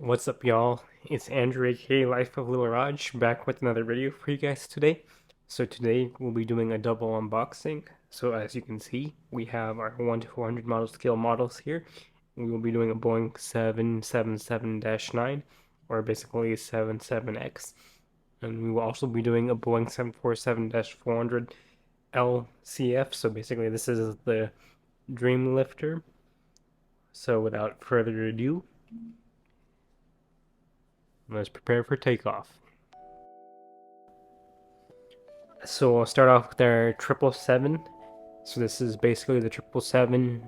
What's up, y'all? It's Andrew, aka Life of Little Raj, back with another video for you guys today. So today we'll be doing a double unboxing. So as you can see, we have our 1 to 400 model scale models here. We will be doing a Boeing 777-9, or basically 77X. And we will also be doing a Boeing 747-400 LCF. So basically this is the Dreamlifter. So without further ado, let's prepare for takeoff. So I'll start off with our 777. So this is basically the 777-9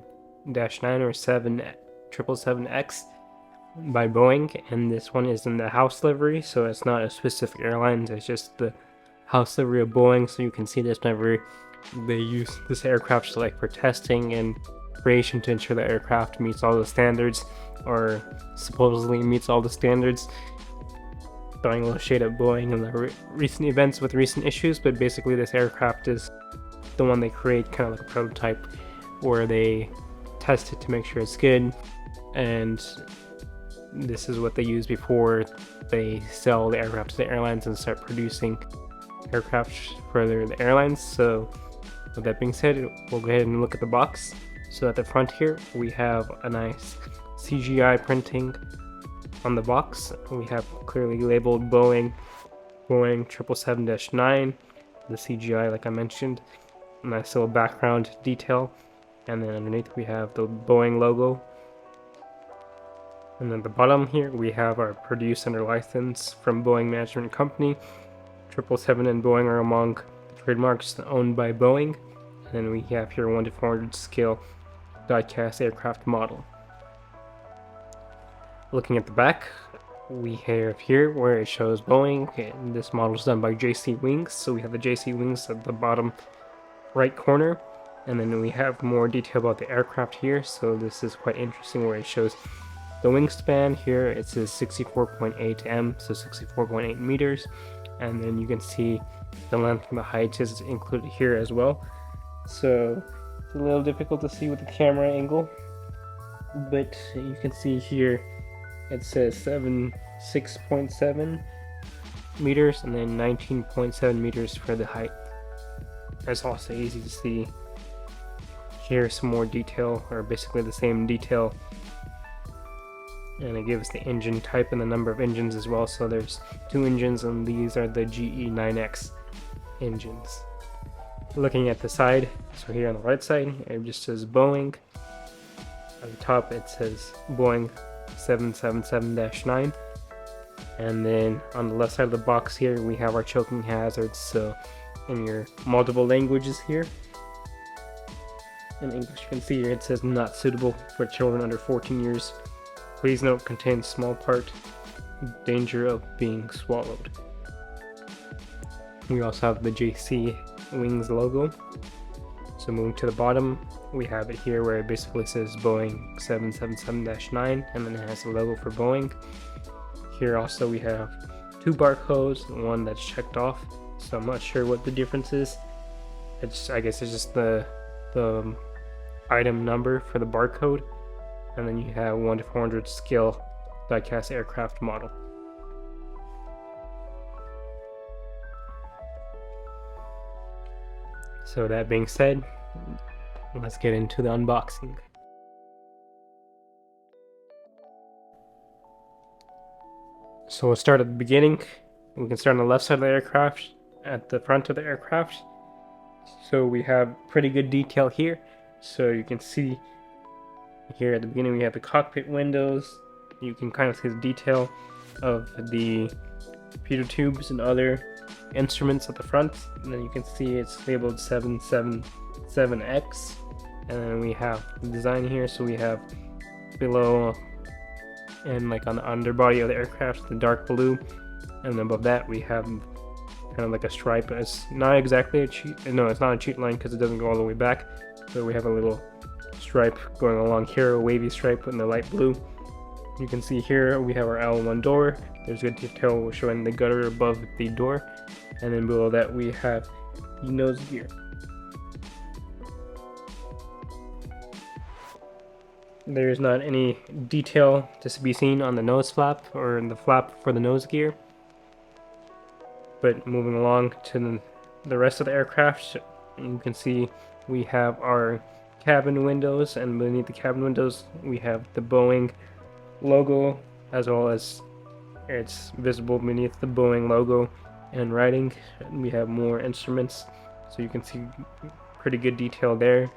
or 777X by Boeing, and this one is in the house livery, so it's not a specific airline, it's just the house livery of Boeing. So you can see this whenever they use this aircraft for testing and creation to ensure the aircraft meets all the standards, or supposedly meets all the standards. Throwing a little shade at Boeing and the recent events with recent issues, but basically this aircraft is the one they create, kind of like a prototype, where they test it to make sure it's good, and this is what they use before they sell the aircraft to the airlines and start producing aircraft for the airlines. So with that being said, we'll go ahead and look at the box. So at the front here, we have a nice CGI printing on the box. We have clearly labeled Boeing 777-9, the CGI like I mentioned, a nice little background detail, and then underneath we have the Boeing logo. And then at the bottom here we have our produce under license from Boeing Management Company. 777 and Boeing are among the trademarks owned by Boeing. And then we have here 1 to 400 scale die-cast aircraft model. Looking at the back, we have here where it shows Boeing, and this model is done by JC Wings. So we have the JC Wings at the bottom right corner, and then we have more detail about the aircraft here. So this is quite interesting where it shows the wingspan here. It says 64.8 m, so 64.8 meters, and then you can see the length and the height is included here as well. So it's a little difficult to see with the camera angle, but you can see here it says 6.7 meters and then 19.7 meters for the height. It's also easy to see here some more detail, or basically the same detail, and it gives the engine type and the number of engines as well. So there's 2 engines, and these are the GE9X engines. Looking at the side, so here on the right side, it just says Boeing. On the top it says Boeing 777-9, and then on the left side of the box here we have our choking hazards. So in your multiple languages here, in English you can see here it says not suitable for children under 14 years. Please note contains small part, danger of being swallowed. We also have the JC Wings logo. So moving to the bottom, we have it here where it basically says Boeing 777-9, and then it has the logo for Boeing. Here also we have 2 barcodes, one that's checked off, so I'm not sure what the difference is. I guess it's just the item number for the barcode, and then you have 1 to 400 scale die-cast aircraft model. So that being said, let's get into the unboxing. So we'll start at the beginning. We can start on the left side of the aircraft, at the front of the aircraft. So we have pretty good detail here. So you can see here at the beginning we have the cockpit windows. You can kind of see the detail of the computer tubes and other instruments at the front, and then you can see it's labeled 777X, and then we have the design here. So we have below and like on the underbody of the aircraft the dark blue, and then above that we have kind of like a stripe. It's not exactly a cheat, no, it's not a cheat line because it doesn't go all the way back, so we have a little stripe going along here, a wavy stripe in the light blue. You can see here we have our L1 door. There's good detail showing the gutter above the door, and then below that we have the nose gear. There's not any detail to be seen on the nose flap or the flap for the nose gear. But moving along to the rest of the aircraft, you can see we have our cabin windows, and beneath the cabin windows we have the Boeing logo, as well as it's visible beneath the Boeing logo and writing. We have more instruments, so you can see pretty good detail there.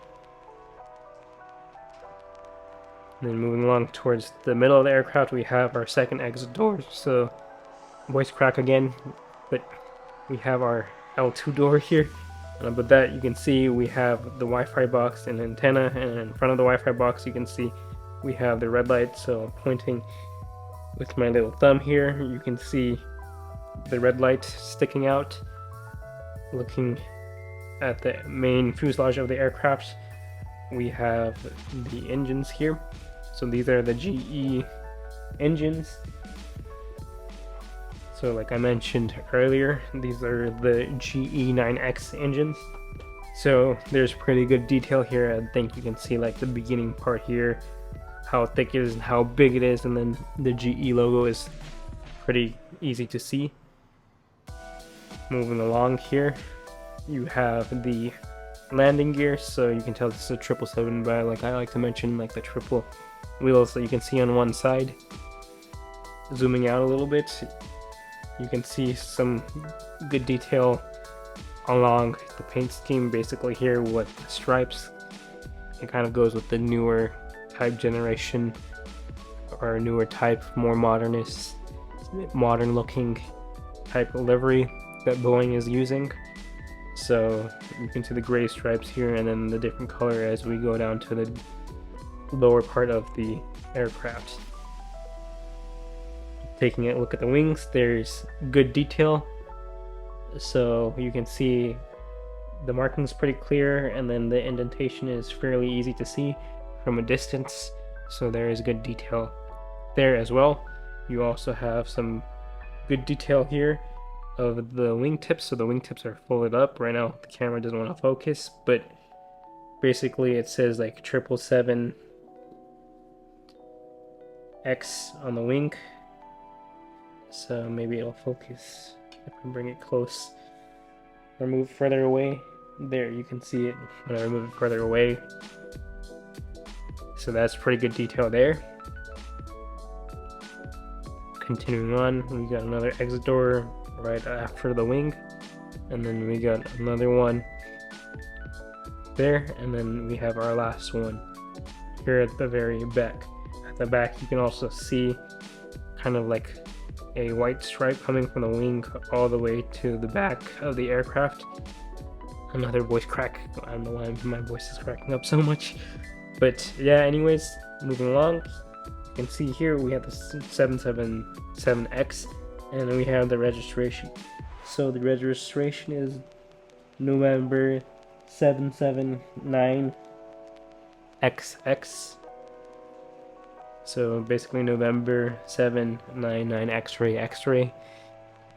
And then moving along towards the middle of the aircraft, we have our second exit door. So voice crack again, but we have our L2 door here. And with that, you can see we have the Wi-Fi box and antenna, and in front of the Wi-Fi box you can see we have the red light. So pointing with my little thumb here, you can see the red light sticking out. Looking at the main fuselage of the aircraft, we have the engines here. So these are the GE engines. So like I mentioned earlier, these are the GE9X engines. So there's pretty good detail here. I think you can see like the beginning part here, how thick it is and how big it is, and then the GE logo is pretty easy to see. Moving along here, you have the landing gear, so you can tell this is a 777, but like I like to mention like the triple wheels that you can see on one side. Zooming out a little bit, you can see some good detail along the paint scheme. Basically here with the stripes, it kind of goes with the newer type generation, or newer type, more modern looking type of livery that Boeing is using. So you can see the gray stripes here, and then the different color as we go down to the lower part of the aircraft. Taking a look at the wings, there's good detail. So you can see the markings pretty clear, and then the indentation is fairly easy to see from a distance. So there is good detail there as well. You also have some good detail here of the wingtips. So the wingtips are folded up. Right now the camera doesn't want to focus, but basically it says like 777X on the wing. So maybe it'll focus if I bring it close or move further away. There, you can see it when I move it further away. So that's pretty good detail there. Continuing on, we got another exit door right after the wing, and then we got another one there, and then we have our last one here at the very back. At the back you can also see kind of like a white stripe coming from the wing all the way to the back of the aircraft. Another voice crack. I don't know why my voice is cracking up so much, but yeah, anyways, moving along, you can see here we have the 777X, and then we have the registration. So the registration is November 779XX. So basically November 799 X-ray X-ray.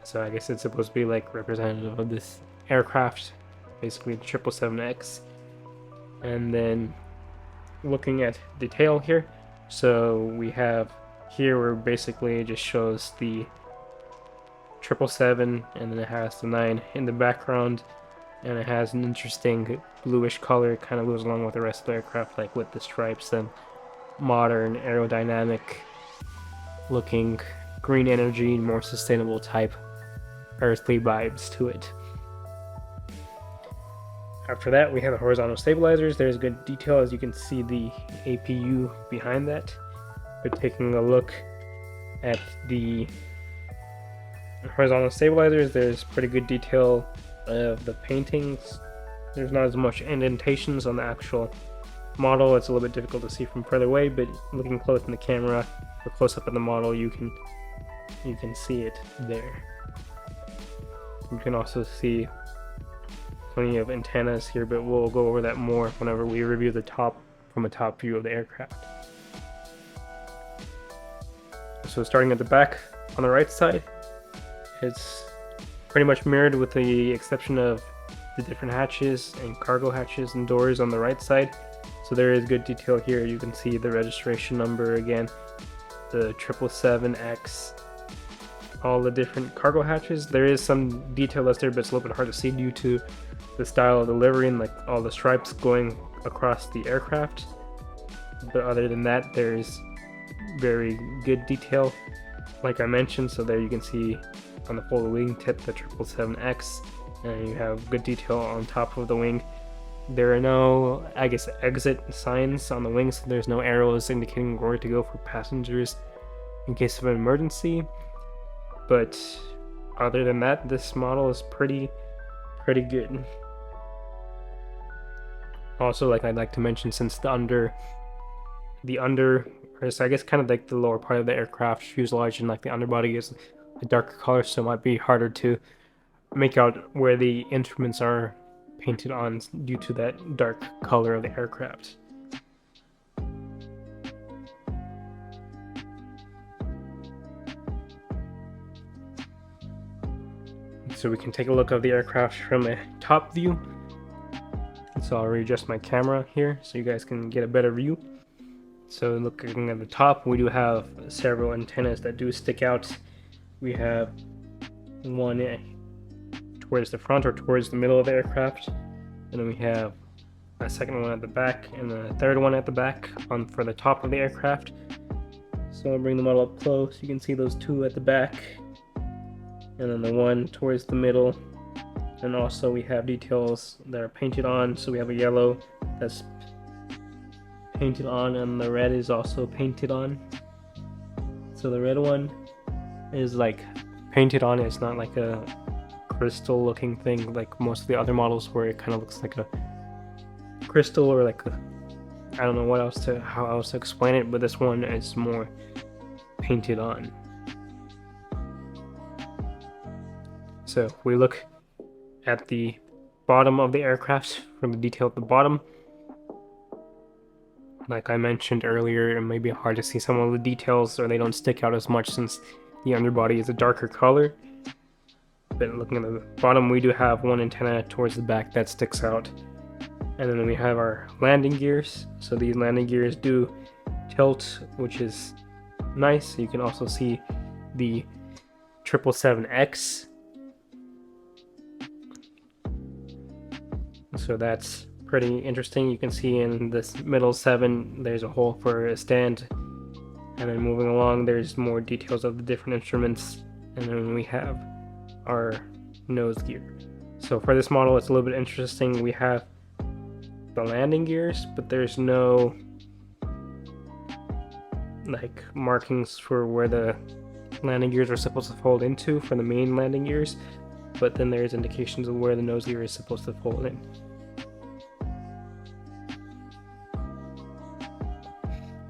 So I guess it's supposed to be like representative of this aircraft, basically 777X. And then looking at detail here, so we have here where basically it just shows the 777, and then it has the 9 in the background, and it has an interesting bluish color. It kind of goes along with the rest of the aircraft, like with the stripes and modern aerodynamic looking green energy, more sustainable type earthly vibes to it. After that, we have the horizontal stabilizers. There's good detail, as you can see the APU behind that. But taking a look at the horizontal stabilizers, there's pretty good detail of the paintings. There's not as much indentations on the actual model. It's a little bit difficult to see from further away, but looking close in the camera or close up in the model, you can see it there. You can also see plenty of antennas here, but we'll go over that more whenever we review the top from a top view of the aircraft. So starting at the back on the right side, it's pretty much mirrored with the exception of the different hatches and cargo hatches and doors on the right side. So there is good detail here. You can see the registration number again, the 777X, all the different cargo hatches. There is some detail that's there, but it's a little bit hard to see due to the style of the livery and like all the stripes going across the aircraft. But other than that, there's very good detail, like I mentioned. So there you can see on the folded wingtip the 777X, and you have good detail on top of the wing. There are no, I guess, exit signs on the wings, so there's no arrows indicating where to go for passengers in case of an emergency. But other than that, this model is pretty good. Also, like I'd like to mention, since or so I guess kind of like the lower part of the aircraft fuselage and like the underbody is a darker color, so it might be harder to make out where the instruments are painted on due to that dark color of the aircraft. So we can take a look at the aircraft from a top view. So I'll readjust my camera here so you guys can get a better view. So looking at the top, we do have several antennas that do stick out. We have one towards the front or towards the middle of the aircraft, and then we have a second one at the back and a third one at the back for the top of the aircraft. So I'll bring the model up close. You can see those two at the back, and then the one towards the middle. And also we have details that are painted on. So we have a yellow that's painted on, and the red is also painted on. So the red one is like painted on. It's not like a crystal looking thing like most of the other models where it kind of looks like a crystal or like a, I don't know how else to explain it, but this one is more painted on. So if we look at the bottom of the aircraft for the detail at the bottom, like I mentioned earlier, it may be hard to see some of the details, or they don't stick out as much since the underbody is a darker color. But looking at the bottom, we do have one antenna towards the back that sticks out. And then we have our landing gears. So these landing gears do tilt, which is nice. You can also see the 777X. So that's pretty interesting. You can see in this middle 7 there's a hole for a stand, and then moving along there's more details of the different instruments, and then we have our nose gear. So for this model it's a little bit interesting. We have the landing gears, but there's no like markings for where the landing gears are supposed to fold into for the main landing gears, but then there's indications of where the nose gear is supposed to fold in.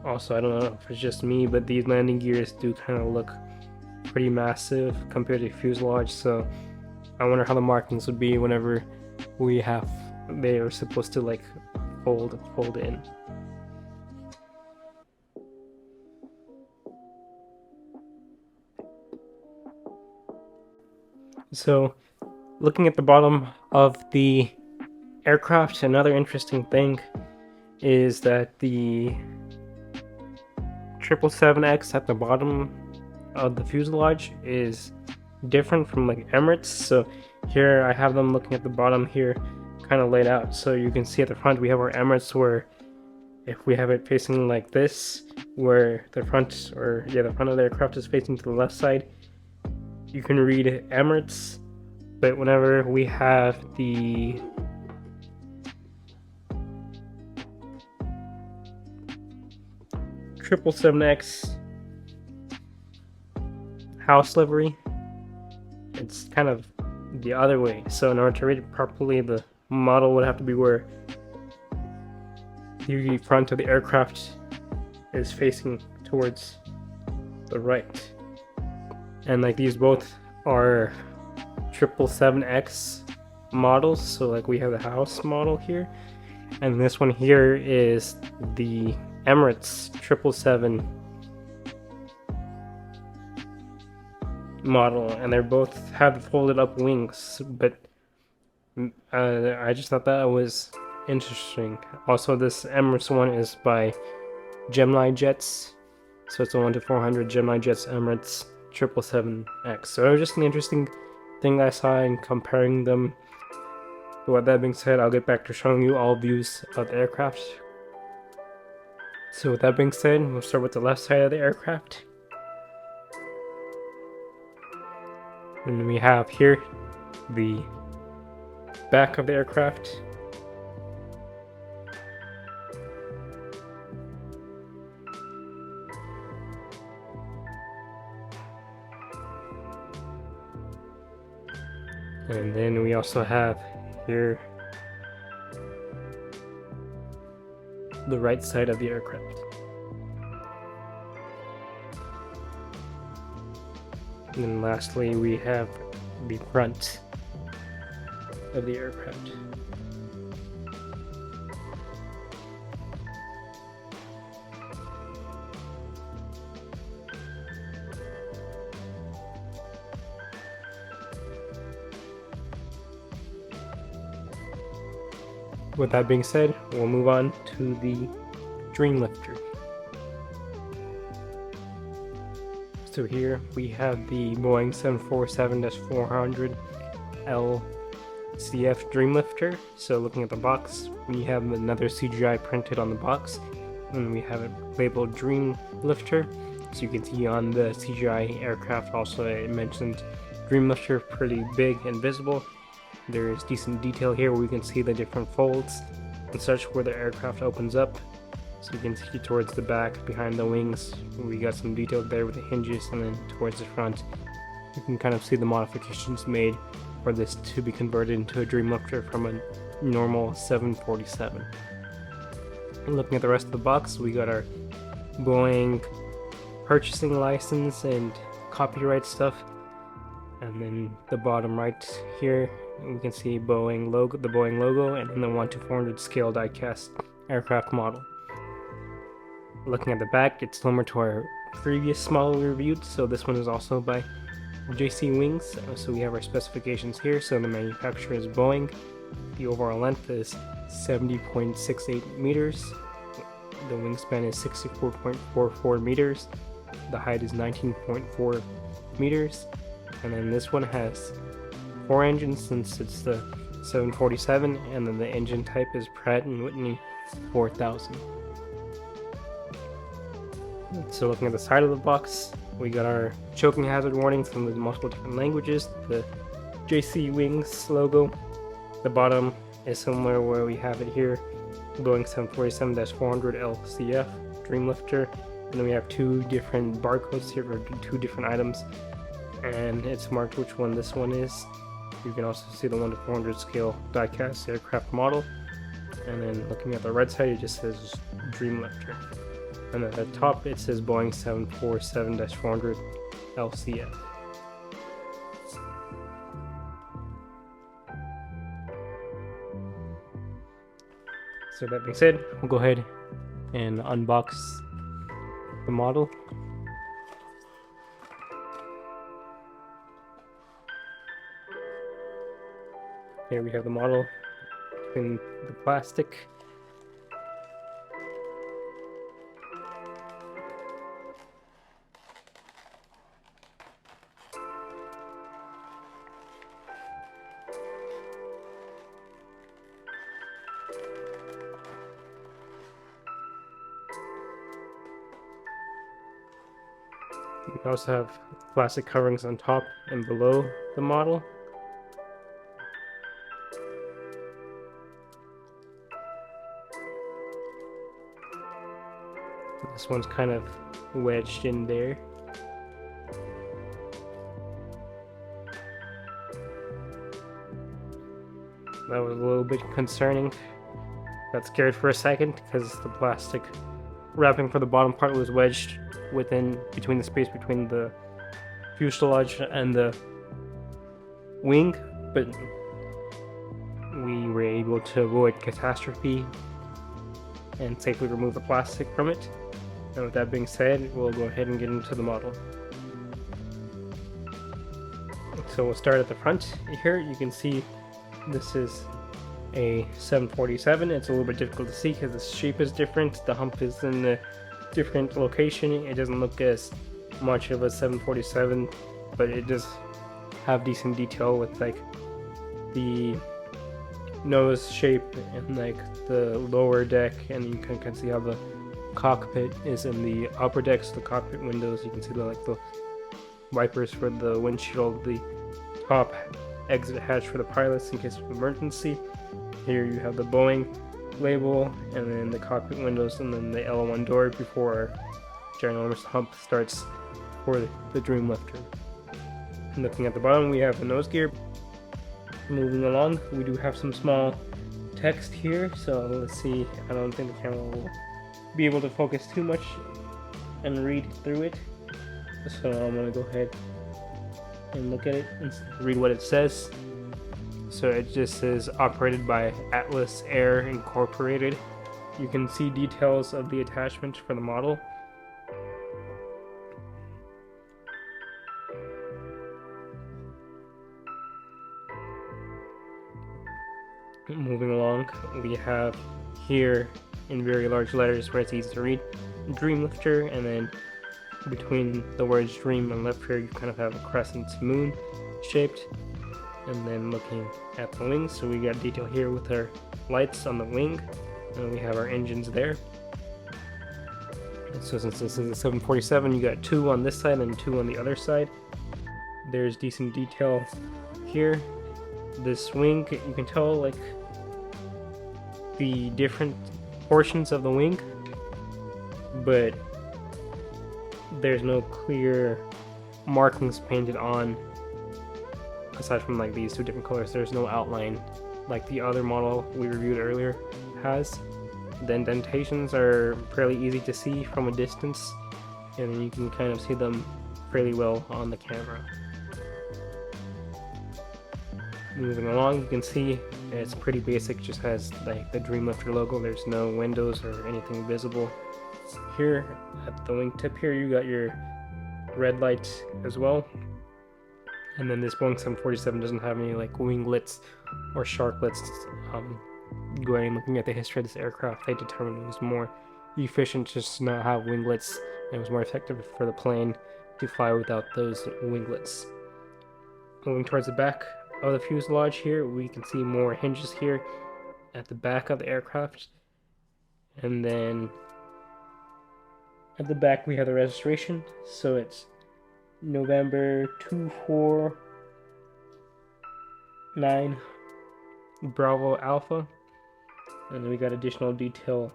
Also, I don't know if it's just me, but these landing gears do kind of look pretty massive compared to fuselage, so I wonder how the markings would be whenever they are supposed to like fold in. So looking at the bottom of the aircraft, another interesting thing is that the 777X at the bottom of the fuselage is different from like Emirates. So here I have them looking at the bottom here kind of laid out, so you can see at the front we have our Emirates, where if we have it facing like this, where the front of the aircraft is facing to the left side, you can read Emirates. But whenever we have the Triple 7X house livery, it's kind of the other way. So in order to read it properly, the model would have to be where the front of the aircraft is facing towards the right. And like these both are 777X models, so like we have the house model here, and this one here is the Emirates 777 model, and they both have folded up wings. But I just thought that was Interesting. Also, this Emirates one is by Gemini Jets. So it's a 1-400 Gemini Jets Emirates 777X. So it was just an interesting thing I saw in comparing them. But with that being said, I'll get back to showing you all views of the aircraft. So with that being said, we'll start with the left side of the aircraft. And we have here the back of the aircraft. And then we also have here the right side of the aircraft. And then lastly, we have the front of the aircraft. With that being said, we'll move on to the Dreamlifter. So here we have the Boeing 747-400 LCF Dreamlifter. So looking at the box, we have another CGI printed on the box, and we have it labeled Dreamlifter. So you can see on the CGI aircraft also it mentioned Dreamlifter, pretty big and visible. There is decent detail here where we can see the different folds and such where the aircraft opens up. So you can see towards the back, behind the wings, we got some detail there with the hinges, and then towards the front, you can kind of see the modifications made for this to be converted into a Dreamlifter from a normal 747. And looking at the rest of the box, we got our Boeing purchasing license and copyright stuff. And then the bottom right here, we can see Boeing logo, the Boeing logo, and then the 1-400 scale die-cast aircraft model. Looking at the back, it's similar to our previous model we reviewed, so this one is also by JC Wings. So we have our specifications here. So the manufacturer is Boeing. The overall length is 70.68 meters. The wingspan is 64.44 meters. The height is 19.4 meters. And then this one has 4 engines since it's the 747, and then the engine type is Pratt & Whitney 4000. So looking at the side of the box, we got our choking hazard warnings in the multiple different languages, the JC Wings logo. The bottom is similar where we have it here, Boeing 747-400 LCF Dreamlifter, and then we have 2 different barcodes here for 2 different items, and it's marked which one this one is. You can also see the 1-400 scale die-cast aircraft model, and then looking at the right side, it just says Dreamlifter. And at the top it says Boeing 747-400 LCF. So that being said, we'll go ahead and unbox the model. Here we have the model in the plastic. We also have plastic coverings on top and below the model. This one's kind of wedged in there. That was a little bit concerning. Got scared for a second because the plastic wrapping for the bottom part was wedged between the space between the fuselage and the wing, but we were able to avoid catastrophe and safely remove the plastic from it. And with that being said, we'll go ahead and get into the model. So we'll start at the front here. You can see this is a 747. It's a little bit difficult to see because the shape is different. The hump is in a different location. It doesn't look as much of a 747, but it does have decent detail with like the nose shape and like the lower deck, and you can see how the cockpit is in the upper decks, the cockpit windows. You can see the wipers for the windshield, the top exit hatch for the pilots in case of emergency. Here you have the Boeing label, and then the cockpit windows, and then the L1 door before our ginormous hump starts for the Dreamlifter. Looking at the bottom, we have the nose gear. Moving along, we do have some small text here, so let's see. I don't think the camera will be able to focus too much and read through it, so I'm gonna go ahead and look at it and read what it says. So it just says operated by Atlas Air Incorporated. You can see details of the attachment for the model. Moving along, we have here in very large letters where it's easy to read, Dreamlifter, and then between the words dream and lifter you kind of have a crescent moon shaped. And then looking at the wings, so we got detail here with our lights on the wing, and we have our engines there. And so since this is a 747, you got 2 on this side and 2 on the other side. There's decent detail here. This wing, you can tell like the different portions of the wing, but there's no clear markings painted on. Aside from like these 2 different colors, there's no outline like the other model we reviewed earlier has. The indentations are fairly easy to see from a distance, and you can kind of see them fairly well on the camera. Moving along, you can see it's pretty basic, just has like the Dreamlifter logo. There's no windows or anything visible. Here at the wingtip here, you got your red light as well. And then this Boeing 747 doesn't have any like winglets or sharklets. Going and looking at the history of this aircraft, they determined it was more efficient just to not have winglets, and it was more effective for the plane to fly without those winglets. Moving towards the back of the fuselage here, we can see more hinges here at the back of the aircraft. And then at the back we have the registration, so it's November 249 Bravo Alpha, and then we got additional detail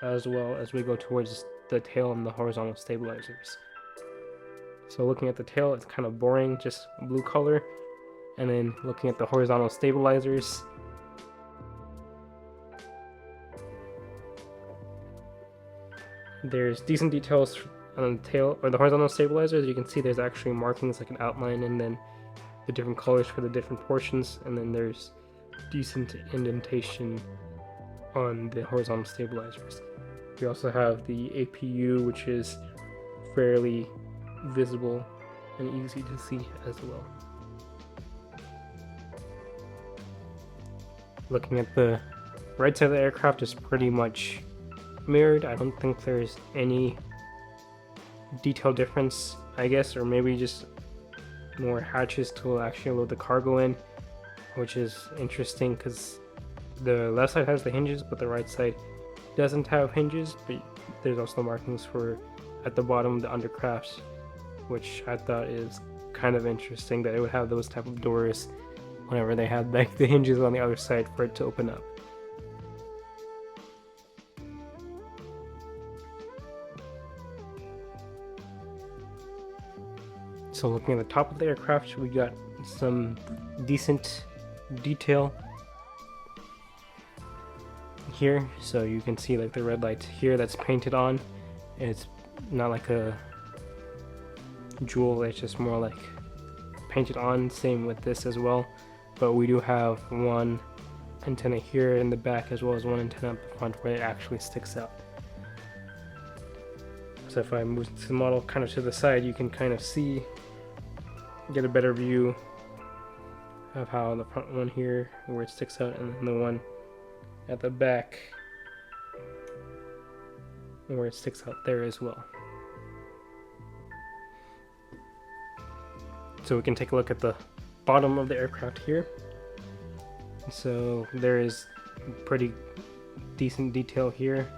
as well as we go towards the tail and the horizontal stabilizers. So looking at the tail, it's kind of boring, just blue color, and then looking at the horizontal stabilizers, there's decent details on the tail or the horizontal stabilizers. You can see there's actually markings like an outline, and then the different colors for the different portions, and then there's decent indentation on the horizontal stabilizers. We also have the APU, which is fairly visible and easy to see as well. Looking at the right side of the aircraft is pretty much mirrored. I don't think there's any detail difference, I guess, or maybe just more hatches to actually load the cargo in, which is interesting because the left side has the hinges but the right side doesn't have hinges. But there's also markings for at the bottom the undercrafts, which I thought is kind of interesting that it would have those type of doors whenever they had like the hinges on the other side for it to open up. So looking at the top of the aircraft, we got some decent detail here. So you can see like the red light here that's painted on. It's not like a jewel, it's just more like painted on. Same with this as well. But we do have one antenna here in the back as well as one antenna up the front where it actually sticks out. So if I move the model kind of to the side, you can kind of see, get a better view of how the front one here where it sticks out, and then the one at the back where it sticks out there as well. So we can take a look at the bottom of the aircraft here. So there is pretty decent detail here.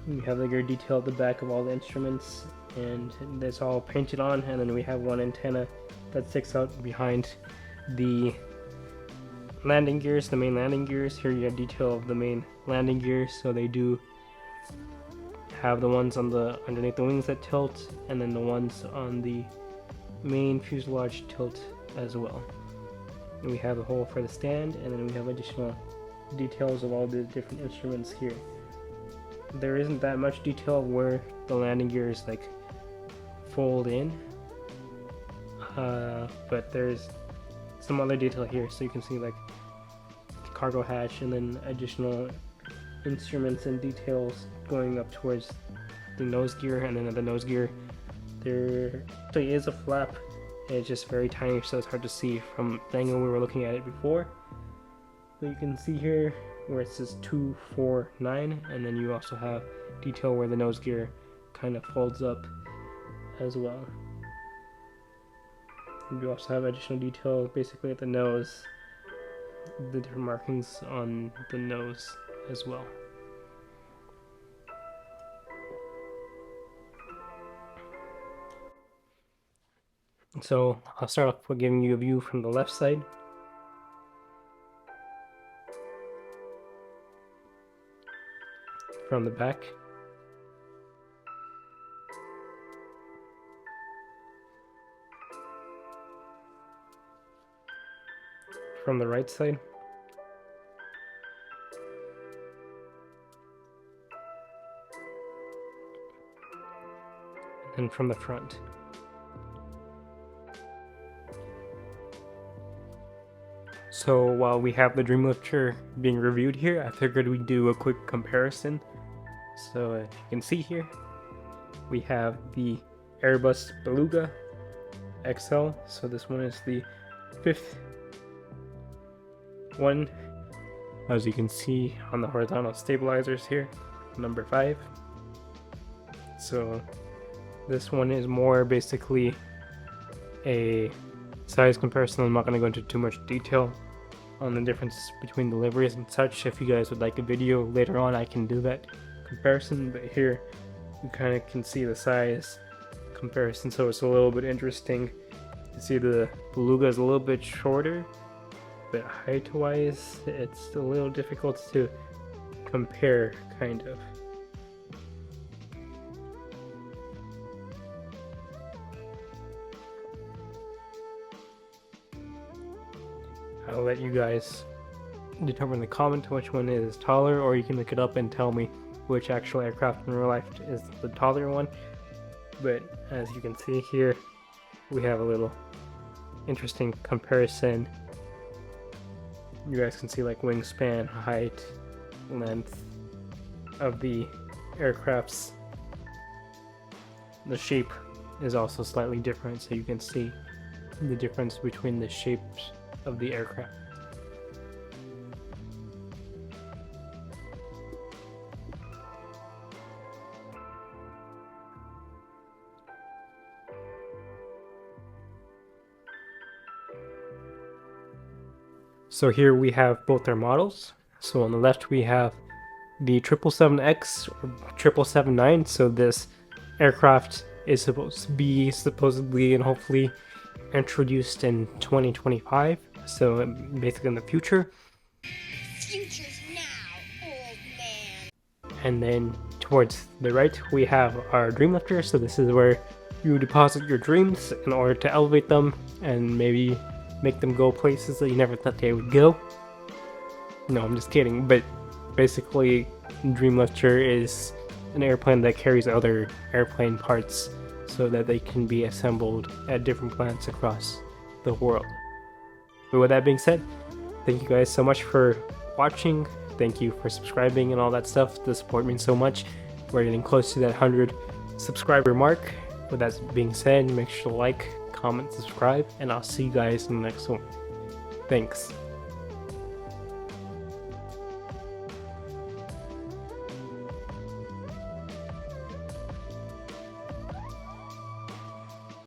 We have the good detail at the back of all the instruments, and that's all painted on, and then we have one antenna that sticks out behind the landing gears, the main landing gears. Here you have detail of the main landing gears, so they do have the ones on the underneath the wings that tilt, and then the ones on the main fuselage tilt as well. And we have a hole for the stand, and then we have additional details of all the different instruments here. There isn't that much detail where the landing gears like fold in, but there's some other detail here, so you can see like cargo hatch and then additional instruments and details going up towards the nose gear. And then at the nose gear there actually is a flap. It's just very tiny, so it's hard to see from the angle we were looking at it before. But you can see here where it says 249, and then you also have detail where the nose gear kind of folds up as well. You also have additional detail basically at the nose, the different markings on the nose as well. So I'll start off with giving you a view from the left side. From the back. From the right side. And from the front. So while we have the Dreamlifter being reviewed here, I figured we'd do a quick comparison. So you can see here, we have the Airbus Beluga XL. So this one is the 5th one, as you can see on the horizontal stabilizers here, number 5. So this one is more basically a size comparison. I'm not going to go into too much detail on the difference between the liveries and such. If you guys would like a video later on, I can do that comparison, but here you kind of can see the size comparison, so it's a little bit interesting to see the Beluga is a little bit shorter, but height wise it's a little difficult to compare, kind of. I'll let you guys determine in the comment which one is taller, or you can look it up and tell me which actual aircraft in real life is the taller one. But as you can see here, we have a little interesting comparison. You guys can see like wingspan, height, length of the aircrafts. The shape is also slightly different, so you can see the difference between the shapes of the aircraft. So here we have both their models. So on the left we have the 777X or 777-9. So this aircraft is supposed to be supposedly and hopefully introduced in 2025. So basically in the future. Future's now, old man. And then towards the right we have our Dreamlifter. So this is where you deposit your dreams in order to elevate them and maybe make them go places that you never thought they would go. No, I'm just kidding. But basically, Dreamlifter is an airplane that carries other airplane parts so that they can be assembled at different plants across the world. But with that being said, thank you guys so much for watching. Thank you for subscribing and all that stuff. The support means so much. We're getting close to that 100 subscriber mark. With that being said, make sure to like, comment, subscribe, and I'll see you guys in the next one. Thanks.